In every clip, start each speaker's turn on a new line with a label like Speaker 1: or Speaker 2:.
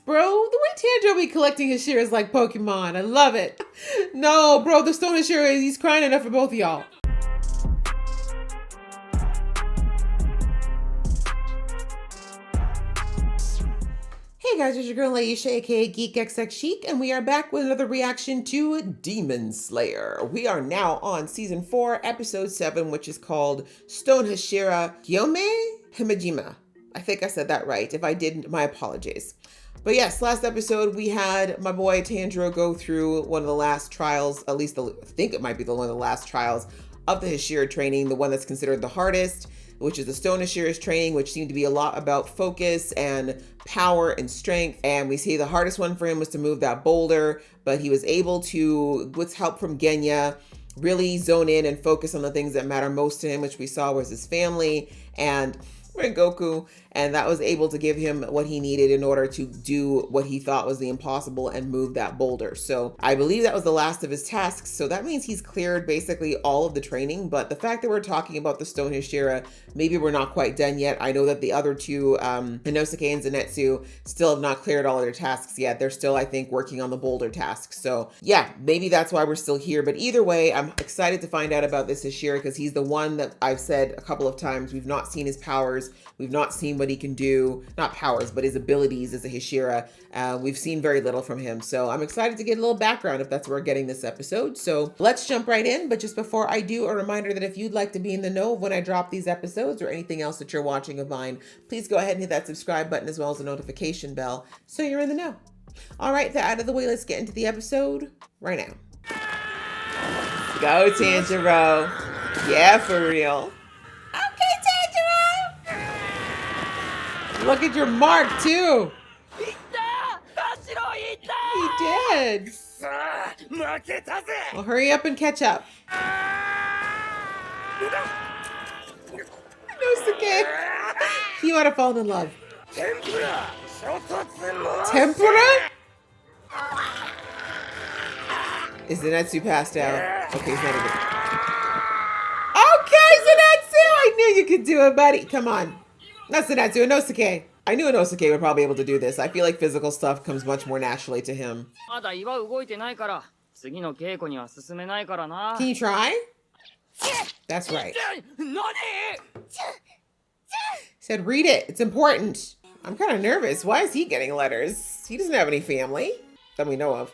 Speaker 1: bro. The way Tanjiro be collecting Hashiras like Pokemon. I love it. No, bro, the stone Hashira, he's crying enough for both of y'all. Hey guys, it's your girl Aisha, aka Geek XX Chic, and we are back with another reaction to Demon Slayer. We are now on season 4, episode 7, which is called Stone Hashira Gyome Himejima. I think I said that right. If I didn't, my apologies. But yes, last episode we had my boy Tanjiro go through one of the last trials, at least I think it might be one of the last trials of the Hashira training, the one that's considered the hardest, which is the Stone Hashira's training, which seemed to be a lot about focus and power and strength. And we see the hardest one for him was to move that boulder, but he was able to, with help from Genya, really zone in and focus on the things that matter most to him, which we saw was his family and Goku, and that was able to give him what he needed in order to do what he thought was the impossible and move that boulder. So I believe that was the last of his tasks. So that means he's cleared basically all of the training, but the fact that we're talking about the Stone Hashira, maybe we're not quite done yet. I know that the other two, Inosuke and Zenitsu, still have not cleared all of their tasks yet. They're still, I think, working on the boulder task. So yeah, maybe that's why we're still here. But either way, I'm excited to find out about this Hashira because he's the one that I've said a couple of times, we've not seen his powers. We've not seen what he can do, not powers, but his abilities as a Hashira. We've seen very little from him. So I'm excited to get a little background if that's where we're getting this episode. So let's jump right in. But just before I do, a reminder that if you'd like to be in the know of when I drop these episodes or anything else that you're watching of mine, please go ahead and hit that subscribe button as well as the notification bell so you're in the know. All right, that out of the way, let's get into the episode right now. Go, Tanjiro. Yeah, for real. Look at your mark, too. He did. Well, hurry up and catch up. Inosuke. He might have fallen in love. Tempura? Is Zenitsu passed out? Okay, he's not even. Okay, Zenitsu! I knew you could do it, buddy. Come on. Not Zenitsu, Inosuke. I knew Inosuke would probably be able to do this. I feel like physical stuff comes much more naturally to him. Can you try? That's right. He said, read it. It's important. I'm kind of nervous. Why is he getting letters? He doesn't have any family that we know of.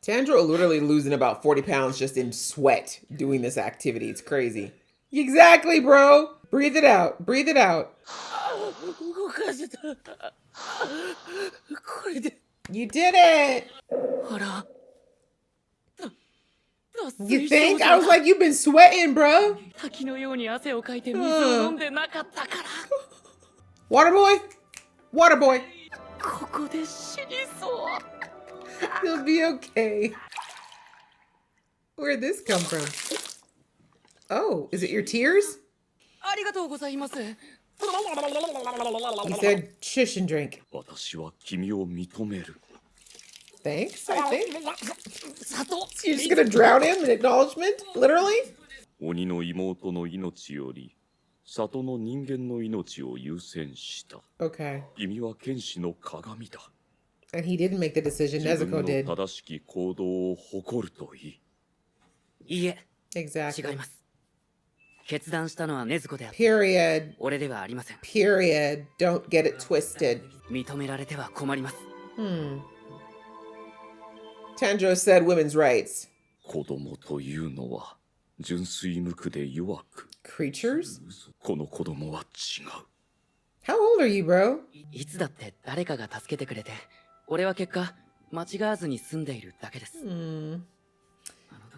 Speaker 1: Tanjiro literally losing about 40 pounds just in sweat doing this activity. It's crazy. Exactly, bro. Breathe it out. Breathe it out. You did it. You think? I was like, you've been sweating, bro. Water boy. Water boy. You'll be okay. Where'd this come from? Oh, is it your tears? He said, shush and drink. Thanks, I think. You're just gonna drown him in acknowledgement? Literally? Okay. And he didn't make the decision, Nezuko did. Exactly. Period. Period. Don't get it twisted. Tanjiro said women's rights. Creatures? How old are you, bro?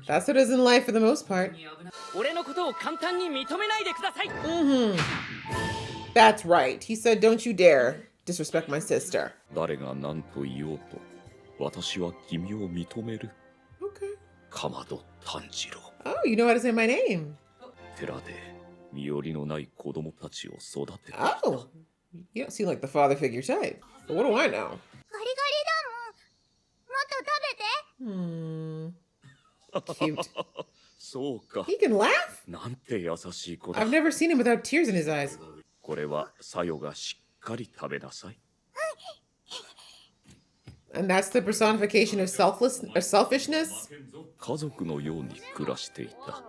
Speaker 1: That's what it is in life for the most part. That's right. He said, don't you dare disrespect my sister. Okay. Oh, you know how to say my name. Oh, you don't seem like the father figure type. But what do I know? Cute.
Speaker 2: そうか。
Speaker 1: He can laugh?
Speaker 2: なんて優しい子だ。
Speaker 1: I've never seen him without tears in his eyes.
Speaker 2: これはサヨがしっかり食べなさい。
Speaker 1: And that's the personification of selfishness?
Speaker 2: 家族のように暮らしていた。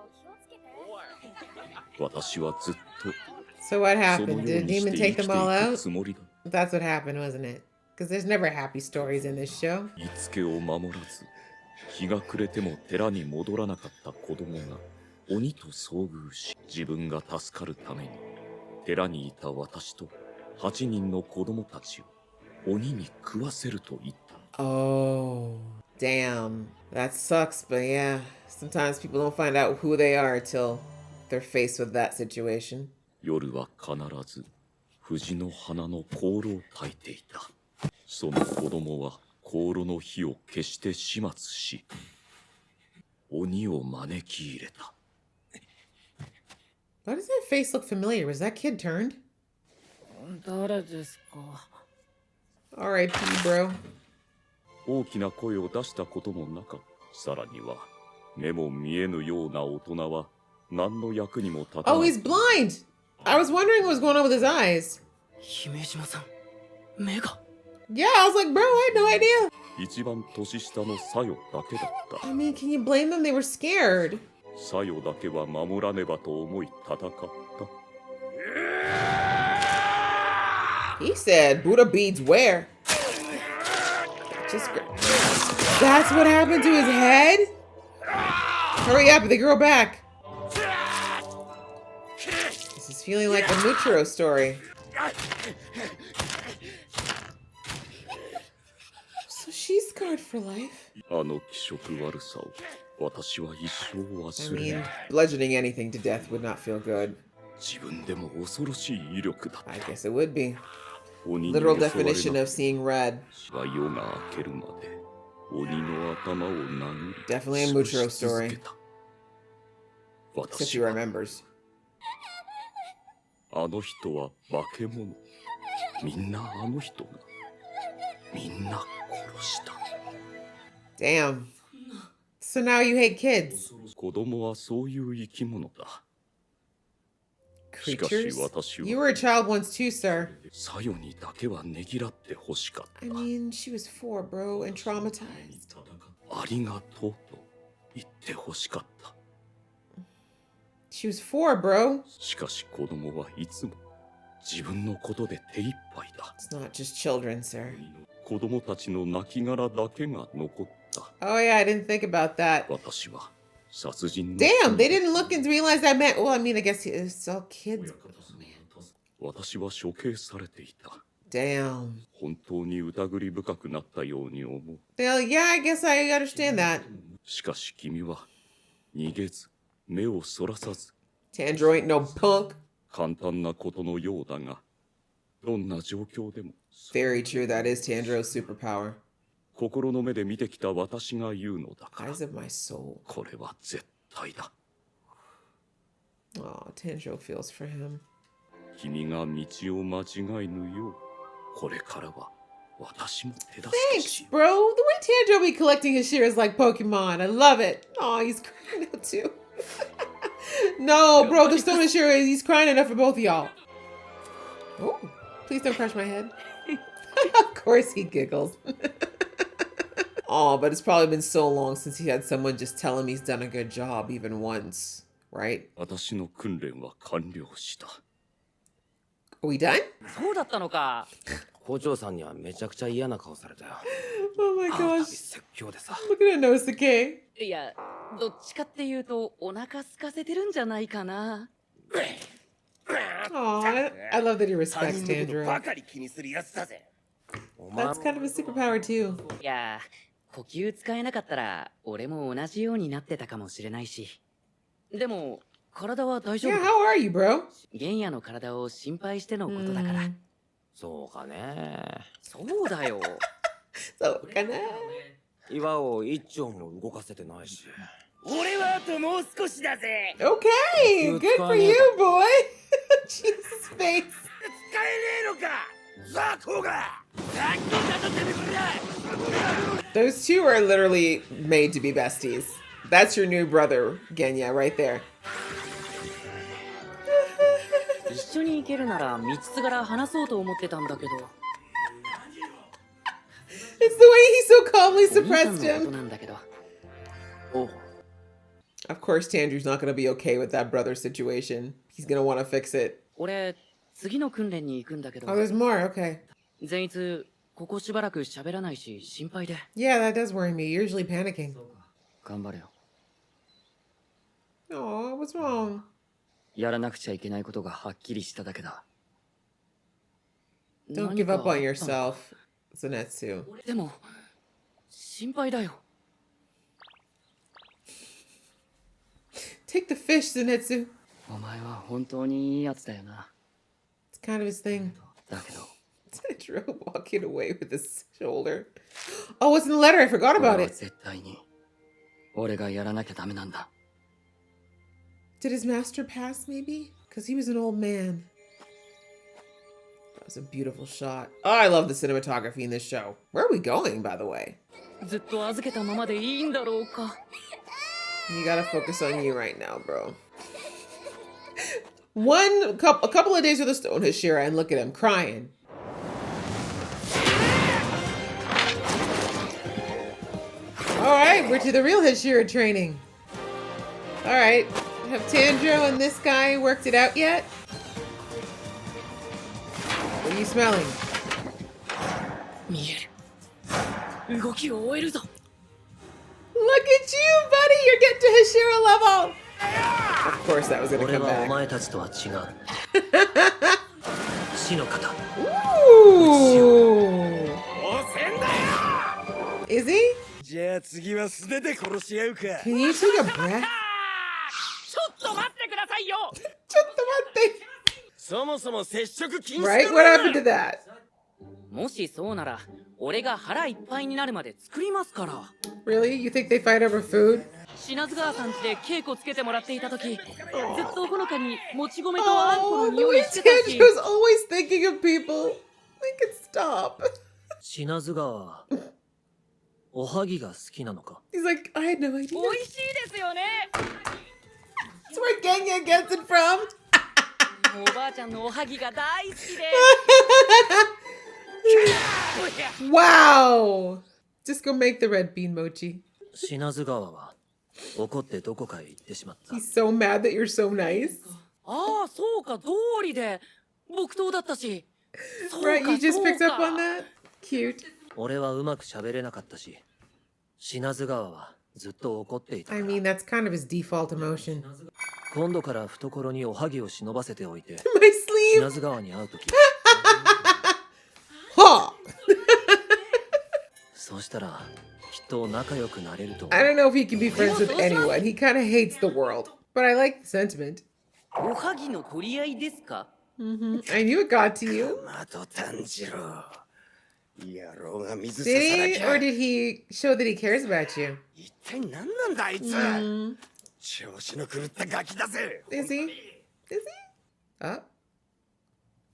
Speaker 2: 私はずっと
Speaker 1: So what
Speaker 2: その
Speaker 1: happened?
Speaker 2: よう
Speaker 1: Did
Speaker 2: に
Speaker 1: the
Speaker 2: して
Speaker 1: demon
Speaker 2: 生
Speaker 1: take
Speaker 2: きてい
Speaker 1: them all
Speaker 2: く
Speaker 1: out?
Speaker 2: つもりだ。
Speaker 1: That's what happened, wasn't it? Because there's never happy stories in this show.
Speaker 2: 言いつけを守らず、日が暮れても寺に戻らなかった子供が鬼と遭遇し、自分が助かるために寺にいた私と8人の子供たちを鬼に食わせると言った。
Speaker 1: Oh, damn. That sucks, but yeah. Sometimes people don't find out who they are till they're faced with that situation.
Speaker 2: 夜は必ず藤の花の香炉を焚いていた。その子供は香炉の火を消して始末し、鬼を招き入れた。
Speaker 1: Why does that face look familiar? Was that kid turned?
Speaker 3: 誰ですか？
Speaker 1: R.I.P., bro.
Speaker 2: 大きな声を出したこともなかった。さらには目も見えぬような大人は何の役にも立た
Speaker 1: Oh,
Speaker 2: ない。
Speaker 1: he's blind! I was wondering what was going on with his eyes.
Speaker 3: 姫島さん、目が。
Speaker 1: Yeah, I was like, bro, I had no idea.
Speaker 2: 一番年下のサヨだけだった。
Speaker 1: I mean, can you blame them? They were scared.
Speaker 2: サヨだけは守らねばと思い戦った。
Speaker 1: He said, Buddha beads where? That's what happened to his head? Hurry up, they grow back. This is feeling like a Muchiro story. So she's scarred for life?
Speaker 2: あの気色悪さを私は一生
Speaker 1: I
Speaker 2: 忘れな
Speaker 1: mean,
Speaker 2: い。
Speaker 1: bludgeoning anything to death would not feel good.
Speaker 2: 自分でも恐ろしい威力だ。
Speaker 1: I guess it would be.
Speaker 2: 鬼に
Speaker 1: Literal
Speaker 2: 襲われ
Speaker 1: definition
Speaker 2: な
Speaker 1: of seeing red.
Speaker 2: は夜が明けるまで鬼の頭を殴り
Speaker 1: Definitely a Muchiro
Speaker 2: 潰し続け
Speaker 1: story.
Speaker 2: た。
Speaker 1: Except
Speaker 2: 私
Speaker 1: he
Speaker 2: は
Speaker 1: remembers.
Speaker 2: あの人は化け物。みんなあの人がみんな殺した。
Speaker 1: Damn. So now you hate kids.
Speaker 2: 子供はそういう生き物だ。しかし
Speaker 1: Creatures?
Speaker 2: 私
Speaker 1: You
Speaker 2: は
Speaker 1: were a child once too, sir.
Speaker 2: サヨにだけはねぎらってほしかっ
Speaker 1: I
Speaker 2: た。
Speaker 1: mean, she was 4, bro, and traumatized.
Speaker 2: ありがとうと言ってほしかった。
Speaker 1: She was 4, bro.
Speaker 2: しかし子供はいつも自分のことで手一杯だ。
Speaker 1: It's not just children, sir.
Speaker 2: 子供たちの亡骸だけが残った。
Speaker 1: Oh, yeah, I didn't think about that.
Speaker 2: 私は殺人の
Speaker 1: Damn, they didn't look and realize that man. Well, I mean, I guess it's all kids. But, oh, man.
Speaker 2: 私は処刑されていた。
Speaker 1: Damn.
Speaker 2: 本当に疑り深くなったように思う。
Speaker 1: Well, yeah, I guess I understand that.
Speaker 2: しかし君は逃げず目をそらさず
Speaker 1: Tanjiro ain't no punk.
Speaker 2: 簡単なことのようだが、どんな状況でも
Speaker 1: Very true. That is Tanjiro's superpower.
Speaker 2: 心の目で見てきた私が言うのだから、
Speaker 1: Eyes of my soul.
Speaker 2: これは絶対だ。
Speaker 1: Oh, Tanjiro feels for him.
Speaker 2: 君が道を間違いぬよう、これからは私も手助け
Speaker 1: Thanks,
Speaker 2: しよ
Speaker 1: bro. The way Tanjiro be collecting his shears like Pokemon. I love it. Oh, he's crying now too. No, bro, the stone Hashira, he's crying enough for both of y'all. Oh, please don't crush my head. Of course he giggles. Oh, but it's probably been so long since he had someone just tell him he's done a good job even once, right?
Speaker 2: 私の訓練は完了した。
Speaker 1: Are we done?
Speaker 3: そうだったのか。校長さんにはめちゃくちゃ嫌な顔されたよ。
Speaker 1: Oh my
Speaker 3: あの度
Speaker 1: gosh.
Speaker 3: 説教でさ。
Speaker 1: Look at her nose decay.
Speaker 4: いや、どっちかっていうとお腹空かせてるんじゃないかな。
Speaker 1: Oh, I love that he respects
Speaker 5: 他人のことば
Speaker 1: Tanjiro.
Speaker 5: かり気にするやつだぜ。
Speaker 3: お前
Speaker 1: That's kind of a superpower too.
Speaker 4: いや、呼吸使えなかったら俺も同じようになってたかもしれないし。でも体は大丈
Speaker 1: Yeah,
Speaker 4: 夫。
Speaker 1: how are you, bro?
Speaker 4: 玄也の体を心配してのことだから。
Speaker 1: Mm.
Speaker 3: そうかね。
Speaker 4: そうだよ。
Speaker 1: So, can I?
Speaker 3: 岩を一丁も動かせてないし。
Speaker 5: 俺はあともう少しだぜ。
Speaker 1: Okay, good for you, boy. Jesus face.
Speaker 5: 使えねえのかザコが。さっきだとてめえこら。
Speaker 1: Those two are literally made to be besties. That's your new brother, Genya, right there.
Speaker 4: 一緒に行けるなら道すがら話そうと思ってたんだけど。
Speaker 1: It's the way he so calmly
Speaker 4: お兄さん
Speaker 1: suppressed
Speaker 4: のこと
Speaker 1: him.
Speaker 4: なんだけど。
Speaker 3: おう
Speaker 1: Of course, Tandrew's not going to be okay with that brother situation. He's going to want to fix it.
Speaker 4: 俺、次の訓練に行くんだけど。
Speaker 1: Oh, there's more. Okay.
Speaker 4: 善逸、ここしばらく喋らないし心配で。
Speaker 1: Yeah, that does worry me. You're usually panicking.
Speaker 4: 頑張れよ。
Speaker 1: Oh, what's wrong?
Speaker 4: やらなくちゃいけないことがはっきりしただけだ。
Speaker 1: Don't give up on yourself, Zenitsu.
Speaker 4: でも、心配だよ。
Speaker 1: Take the fish, Zenitsu.
Speaker 4: お前は本当にいいやつだよな。
Speaker 1: It's kind of his thing.
Speaker 4: だけど、
Speaker 1: Tandrew walking away with his shoulder. Oh, what's in the letter? I forgot
Speaker 4: 俺
Speaker 1: about
Speaker 4: は
Speaker 1: it.
Speaker 4: 絶対に俺がやらなきゃダメなんだ。
Speaker 1: Did his master pass, maybe? Because he was an old man. That was a beautiful shot. Oh, I love the cinematography in this show. Where are we going, by the way?
Speaker 4: ずっと預けたままでいいんだろうか。
Speaker 1: You gotta focus on you right now, bro. A couple of days with a stone hashira, and look at him crying. All right, we're to the real hashira training. All right, have Tandro and this guy worked it out yet? What are you smelling?
Speaker 4: 見える。動きを終えるぞ。
Speaker 1: Look at you, buddy! You're getting to hashira level. Of course, that was gonna
Speaker 3: 俺
Speaker 1: come
Speaker 3: はお
Speaker 1: back.
Speaker 3: 前たちとは違う死の型
Speaker 1: Ooh.
Speaker 5: 汚染だよ
Speaker 1: Is he?
Speaker 5: じゃあ次は素手で殺し合うか
Speaker 1: Can you take a breath?
Speaker 4: ちょっと待ってくださいよ。
Speaker 5: そもそも接触禁止
Speaker 1: Right? What happened to that?
Speaker 4: もしそうなら、俺が腹いっぱいになるまで作りますから。
Speaker 1: Really? You think they fight over food?
Speaker 4: 品津川さん家で稽古つけてもらっていた時、ずっとほのかにもち米とあんこの
Speaker 1: Oh, the
Speaker 4: 匂
Speaker 1: way
Speaker 4: いしてたし。
Speaker 1: Tandrew's always thinking of people. Make it stop.
Speaker 3: 品津川はおはぎが好きなのか
Speaker 1: He's like, I had no idea.
Speaker 4: 美味しいですよね。
Speaker 1: That's where Genya gets it from.
Speaker 4: おばあちゃんのおはぎが大好きで。
Speaker 1: Wow. Just go make the red bean mochi.
Speaker 3: 品津川は怒ってどこかへ行ってしまった
Speaker 1: He's so mad that you're so nice.
Speaker 4: ああ、そうか、通りで木刀だったし。そうか
Speaker 1: Right? You just
Speaker 4: そう
Speaker 1: picked up
Speaker 4: か
Speaker 1: on that? Cute.
Speaker 3: 俺はうまく喋れなかったし品津川はずっと怒っていたか
Speaker 1: I
Speaker 3: ら
Speaker 1: mean, that's kind of his default emotion.
Speaker 3: 今度から懐におはぎを忍ばせておいて
Speaker 1: My sleeve.
Speaker 3: 品津川に会う時
Speaker 1: Huh.
Speaker 3: そうしたらきっと仲良くなれると思
Speaker 1: I
Speaker 3: う
Speaker 1: don't know if he can be friends with anyone. He kind of hates the world. But I like the sentiment.
Speaker 4: おはぎの取り合いですか？
Speaker 1: I knew it got to you.
Speaker 5: マト炭治郎野郎が水
Speaker 1: Did
Speaker 5: ささな
Speaker 1: he?
Speaker 5: き
Speaker 1: Or
Speaker 5: ゃ
Speaker 1: did he show that he cares about you?
Speaker 5: 一体何なんだあいつ調子の狂ったガキだぜ
Speaker 1: Is he? Is he? Oh. I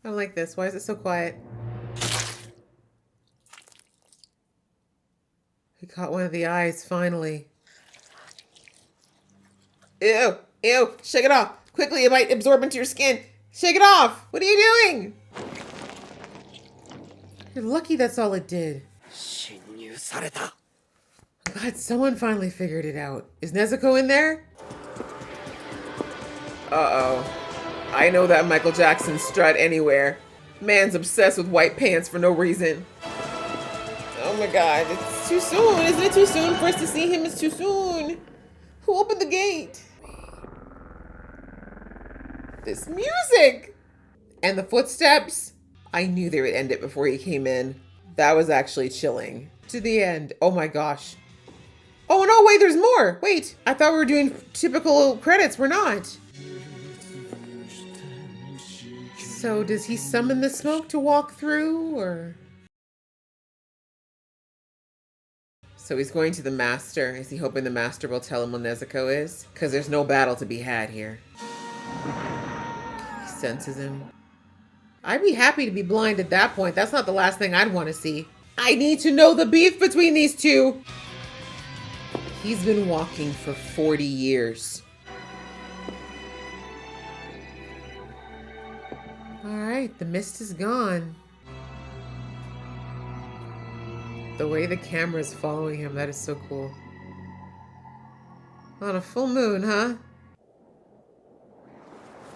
Speaker 1: don't like this. Why is it so quiet? He caught one of the eyes, finally. Ew! Ew! Shake it off! Quickly, it might absorb into your skin! Shake it off! What are you doing? You're lucky that's all it did.
Speaker 5: 侵入された
Speaker 1: God, someone finally figured it out. Is Nezuko in there? Uh-oh. I know that Michael Jackson strut anywhere. Man's obsessed with white pants for no reason. Oh my god, it's too soon. Isn't it too soon for us to see him? It's too soon. Who opened the gate? This music! And the footsteps. I knew they would end it before he came in. That was actually chilling. To the end. Oh my gosh. Oh no, wait, there's more. Wait, I thought we were doing typical credits. We're not. So does he summon the smoke to walk through, or? So he's going to the master. Is he hoping the master will tell him where Nezuko is? Because there's no battle to be had here. He senses him. I'd be happy to be blind at that point. That's not the last thing I'd want to see. I need to know the beef between these two. He's been walking for 40 years. All right, the mist is gone. The way the camera is following him, that is so cool. On a full moon, huh?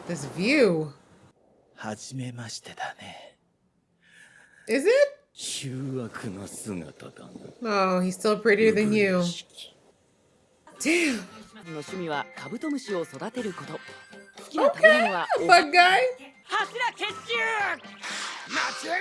Speaker 1: This view.
Speaker 5: はじめましてだね。
Speaker 1: Is it?
Speaker 2: 醜悪な姿だな。
Speaker 1: Oh, he's still prettier than you. Damn.
Speaker 4: の趣味はカブトムシを育てること。好きな食べ物は
Speaker 1: Bug guy?
Speaker 4: 柱結集。
Speaker 5: 待ちやが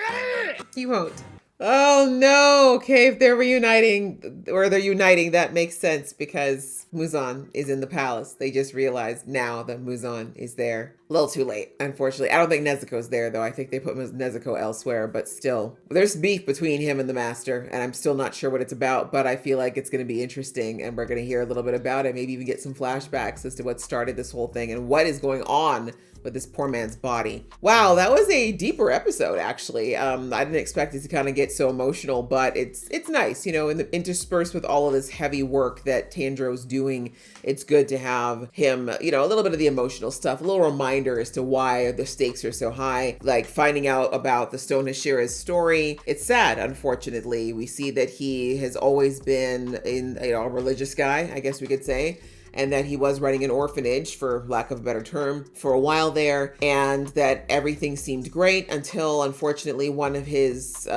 Speaker 5: れ
Speaker 1: He won't. Oh no. Okay, if they're reuniting or they're uniting, that makes sense because Muzan is in the palace. They just realized now that Muzan is there. A little too late, unfortunately. I don't think Nezuko's there though. I think they put Nezuko elsewhere, but still. There's beef between him and the master, and I'm still not sure what it's about, but I feel like it's going to be interesting and we're going to hear a little bit about it, maybe even get some flashbacks as to what started this whole thing and what is going on with this poor man's body. Wow, that was a deeper episode, actually. I didn't expect it to kind of get so emotional, but it's nice, you know, interspersed with all of this heavy work that Tanjiro's doing. It's good to have him, you know, a little bit of the emotional stuff, a little reminder as to why the stakes are so high, like finding out about the Stone Hashira's story. It's sad, unfortunately. We see that he has always been a religious guy, I guess we could say, and that he was running an orphanage, for lack of a better term, for a while there, and that everything seemed great until, unfortunately, one of his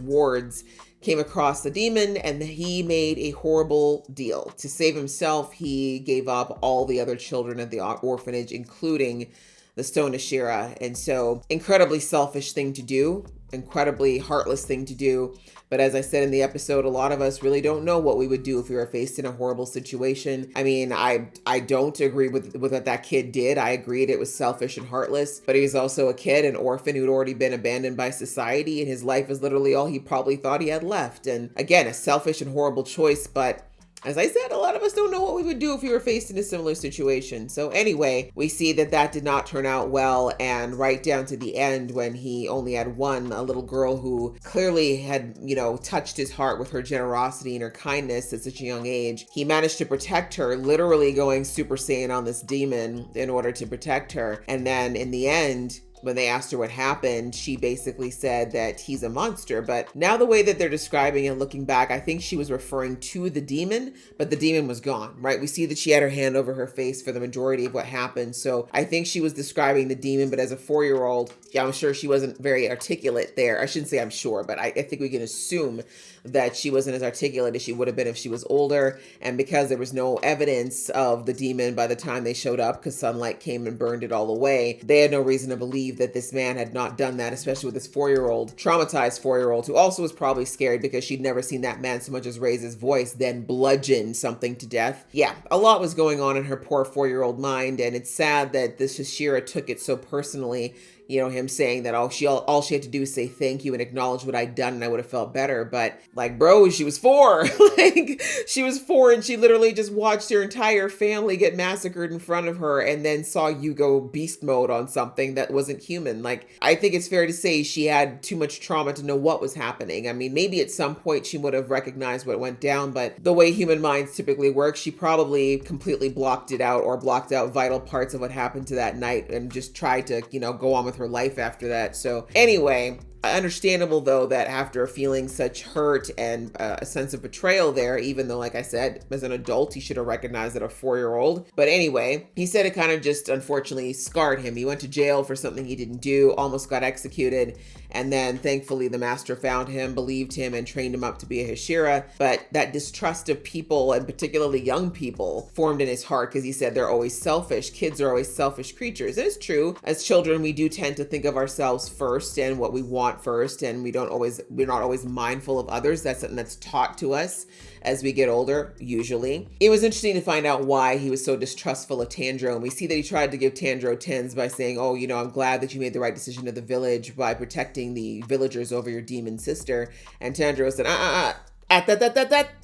Speaker 1: wards came across the demon, and he made a horrible deal. To save himself, he gave up all the other children at the orphanage, including the Stone Hashira. And so, incredibly selfish thing to do, incredibly heartless thing to do. But as I said in the episode, a lot of us really don't know what we would do if we were faced in a horrible situation. I mean, I don't agree with what that kid did. I agreed it was selfish and heartless, but he was also a kid, an orphan who'd already been abandoned by society, and his life is literally all he probably thought he had left. And again, a selfish and horrible choice, but as I said, a lot of us don't know what we would do if we were faced in a similar situation. So anyway, we see that did not turn out well. And right down to the end, when he only had a little girl who clearly had, you know, touched his heart with her generosity and her kindness at such a young age, he managed to protect her, literally going Super Saiyan on this demon in order to protect her. And then in the end, when they asked her what happened, she basically said that he's a monster. But now the way that they're describing it, looking back, I think she was referring to the demon, but the demon was gone, right? We see that she had her hand over her face for the majority of what happened. So I think she was describing the demon, but as a 4-year-old, yeah, I'm sure she wasn't very articulate there. I shouldn't say I'm sure, but I think we can assume that she wasn't as articulate as she would have been if she was older. And because there was no evidence of the demon by the time they showed up, because sunlight came and burned it all away, they had no reason to believe that this man had not done that, especially with this 4-year-old, traumatized 4-year-old, who also was probably scared because she'd never seen that man so much as raise his voice, then bludgeon something to death. Yeah, a lot was going on in her poor 4-year-old mind, and it's sad that this Hashira took it so personally. You know, him saying that all she had to do was say thank you and acknowledge what I'd done and I would have felt better. But like, bro, she was 4. Like, she was 4 and she literally just watched her entire family get massacred in front of her and then saw you go beast mode on something that wasn't human. Like, I think it's fair to say she had too much trauma to know what was happening. I mean, maybe at some point she would have recognized what went down, but the way human minds typically work, she probably completely blocked it out or blocked out vital parts of what happened to that night and just tried to, you know, go on with her life after that. So anyway, understandable though that after feeling such hurt and a sense of betrayal there, even though, like I said, as an adult he should have recognized that a 4-year-old. But anyway, he said it kind of just unfortunately scarred him. He went to jail for something he didn't do, almost got executed, and then thankfully the master found him, believed him, and trained him up to be a Hashira. But that distrust of people, and particularly young people, formed in his heart because he said they're always selfish. Kids are always selfish creatures. And it's true. As children, we do tend to think of ourselves first and what we want first, and we're not always mindful of others. That's something that's taught to us as we get older, usually. It was interesting to find out why he was so distrustful of Tanjiro, and we see that he tried to give Tanjiro tens by saying, oh, you know, I'm glad that you made the right decision to the village by protecting the villagers over your demon sister. And Tanjiro said,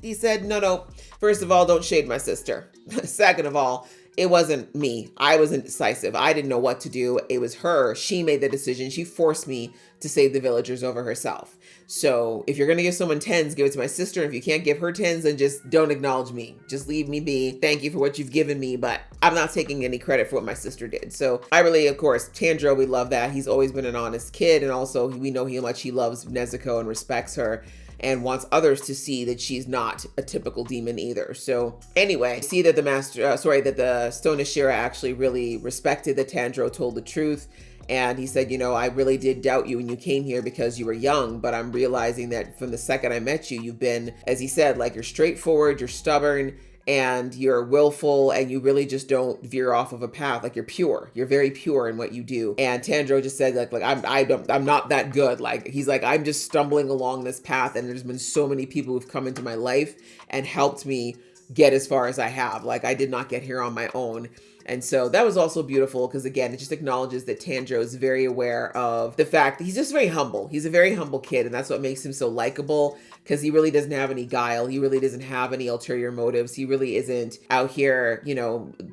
Speaker 1: He said, no. First of all, don't shade my sister. Second of all, it wasn't me. I was indecisive. I didn't know what to do. It was her. She made the decision. She forced me to save the villagers over herself. So if you're going to give someone tens, give it to my sister. If you can't give her tens, then just don't acknowledge me. Just leave me be. Thank you for what you've given me, but I'm not taking any credit for what my sister did. So I really, of course, Tanjiro, we love that. He's always been an honest kid. And also we know how much he loves Nezuko and respects her and wants others to see that she's not a typical demon either. So anyway, see that the Stone Hashira actually really respected that Tanjiro told the truth. And he said, I really did doubt you when you came here because you were young, but I'm realizing that from the second I met you, you've been, as he said, like, you're straightforward, you're stubborn, and you're willful, and you really just don't veer off of a path. Like, you're pure. You're very pure in what you do. And Tanjiro just said, I'm not that good. Like, he's like, I'm just stumbling along this path, and there's been so many people who've come into my life and helped me get as far as I have. Like, I did not get here on my own. And so that was also beautiful because, again, it just acknowledges that Tanjiro is very aware of the fact that he's just very humble. He's a very humble kid, and that's what makes him so likable, because he really doesn't have any guile. He really doesn't have any ulterior motives. He really isn't out here,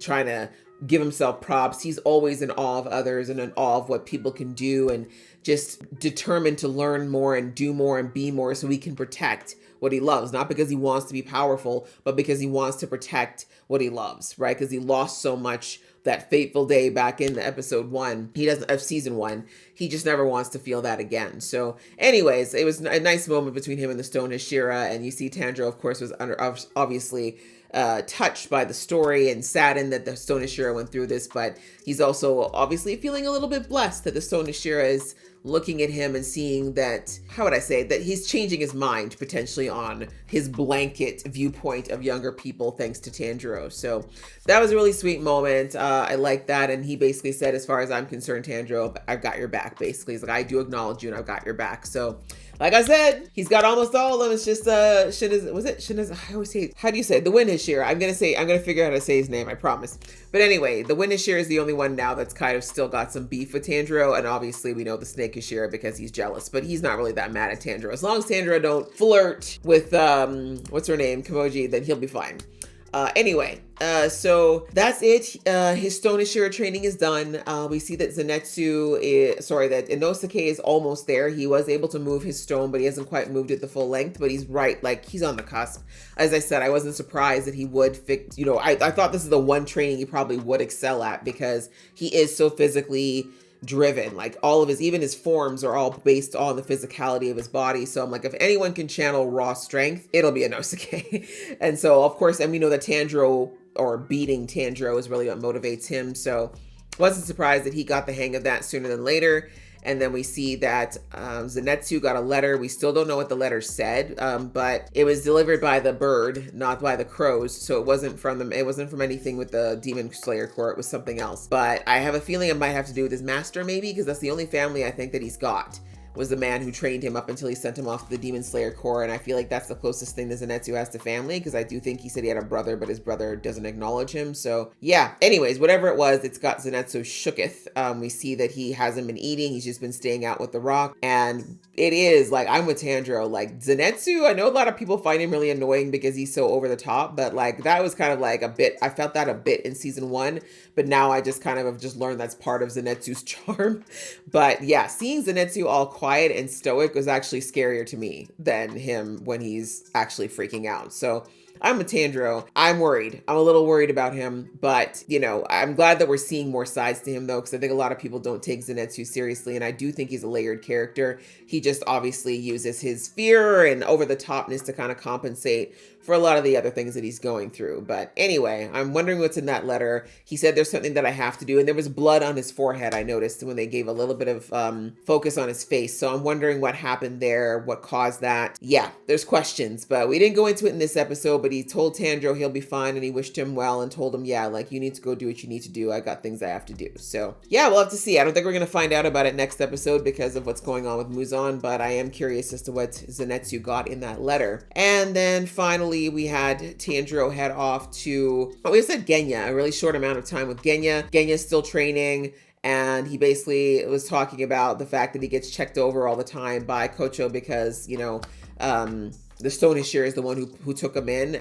Speaker 1: trying to give himself props. He's always in awe of others and in awe of what people can do, and just determined to learn more and do more and be more so he can protect what he loves, not because he wants to be powerful, but because he wants to protect what he loves, right? Because he lost so much that fateful day back in episode 1. He doesn't have season 1. He just never wants to feel that again. So anyways, it was a nice moment between him and the Stone Hashira. And you see Tanjiro, of course, was obviously touched by the story and saddened that the Stone Hashira went through this, but he's also obviously feeling a little bit blessed that the Stone Hashira is looking at him and seeing that, how would I say, that he's changing his mind potentially on his blanket viewpoint of younger people thanks to Tanjiro. So that was a really sweet moment. I like that. And he basically said, as far as I'm concerned, Tanjiro, I've got your back, basically. He's like, I do acknowledge you and I've got your back. So like I said, he's got almost all of them. It's just I always say, how do you say it? The Wind Hashira. I'm gonna figure out how to say his name, I promise. But anyway, the Wind Hashira is the only one now that's kind of still got some beef with Tanjiro, and obviously we know the Snake Hashira because he's jealous, but he's not really that mad at Tanjiro. As long as Tanjiro don't flirt with what's her name, Kimoji, then he'll be fine. Anyway, so that's it. His Stone Hashira training is done. We see that that Inosuke is almost there. He was able to move his stone, but he hasn't quite moved it the full length, but he's right. Like, he's on the cusp. As I said, I wasn't surprised that he would fix, I thought this is the one training he probably would excel at because he is so physically driven. Like, all of even his forms are all based on the physicality of his body. So I'm like, if anyone can channel raw strength, it'll be Inosuke. And so, of course, and we know that Tanjiro, or beating Tanjiro, is really what motivates him. So wasn't surprised that he got the hang of that sooner than later. And then we see that Zenitsu got a letter. We still don't know what the letter said, but it was delivered by the bird, not by the crows. So it wasn't from them. It wasn't from anything with the Demon Slayer Corps. It was something else. But I have a feeling it might have to do with his master, maybe, because that's the only family I think that he's got, was the man who trained him up until he sent him off to the Demon Slayer Corps. And I feel like that's the closest thing that Zenitsu has to family, because I do think he said he had a brother, but his brother doesn't acknowledge him. So yeah, anyways, whatever it was, it's got Zenitsu shooketh. We see that he hasn't been eating. He's just been staying out with the rock. And it is, like, I'm with Tanjiro. Like, Zenitsu, I know a lot of people find him really annoying because he's so over the top, but like, that was kind of like a bit, I felt that a bit in season 1, but now I just kind of have just learned that's part of Zenitsu's charm. But yeah, seeing Zenitsu all quiet and stoic was actually scarier to me than him when he's actually freaking out. So I'm with Tanjiro. I'm worried. I'm a little worried about him, but I'm glad that we're seeing more sides to him though, because I think a lot of people don't take Zenitsu seriously, and I do think he's a layered character. He just obviously uses his fear and over the topness to kind of compensate for a lot of the other things that he's going through. But anyway, I'm wondering what's in that letter. He said there's something that I have to do, and there was blood on his forehead, I noticed, when they gave a little bit of focus on his face. So I'm wondering what happened there, what caused that. Yeah, there's questions, but we didn't go into it in this episode, but he told Tanjiro he'll be fine, and he wished him well and told him, yeah, like, you need to go do what you need to do. I got things I have to do. So yeah, we'll have to see. I don't think we're going to find out about it next episode because of what's going on with Muzan, but I am curious as to what Zenitsu got in that letter. And then finally, we had Tanjiro head off to, we said Genya, a really short amount of time with Genya. Genya's still training, and he basically was talking about the fact that he gets checked over all the time by Kocho because, the Stone Hashira is the one who took him in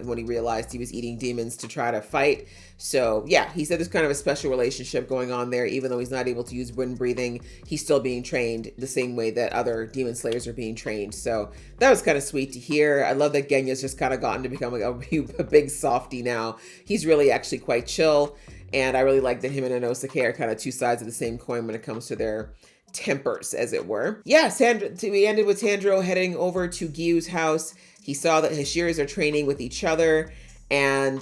Speaker 1: when he realized he was eating demons to try to fight. So yeah, he said there's kind of a special relationship going on there. Even though he's not able to use wind breathing, he's still being trained the same way that other demon slayers are being trained. So that was kind of sweet to hear. I love that Genya's just kind of gotten to become a big softie now. He's really actually quite chill. And I really like that him and Inosuke are kind of two sides of the same coin when it comes to their tempers, as it were. Yeah, we ended with Sandro heading over to Gyu's house. He saw that Hashiras are training with each other, and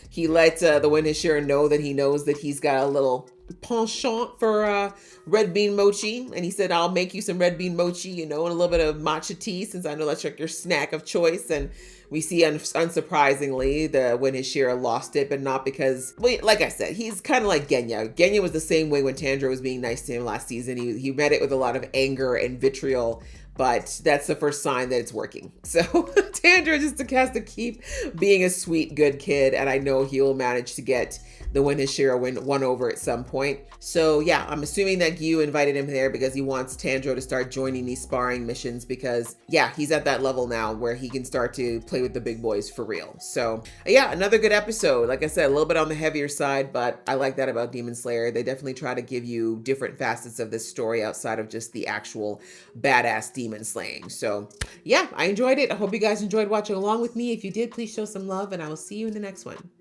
Speaker 1: he let the Wind Hashira know that he knows that he's got a little penchant for red bean mochi, and he said, I'll make you some red bean mochi, and a little bit of matcha tea, since I know that's like your snack of choice. And we see, unsurprisingly, the Wind Hashira lost it, but not because, well, like I said, he's kind of like Genya. Genya was the same way when Tanjiro was being nice to him last season. He met it with a lot of anger and vitriol, but that's the first sign that it's working. So Tanjiro just has to keep being a sweet, good kid, and I know he will manage to get the Wind Hashira won over at some point. So yeah, I'm assuming that Gyu invited him there because he wants Tanjiro to start joining these sparring missions, because yeah, he's at that level now where he can start to play with the big boys for real. So yeah, another good episode. Like I said, a little bit on the heavier side, but I like that about Demon Slayer. They definitely try to give you different facets of this story outside of just the actual badass demon slaying. So yeah, I enjoyed it. I hope you guys enjoyed watching along with me. If you did, please show some love, and I will see you in the next one.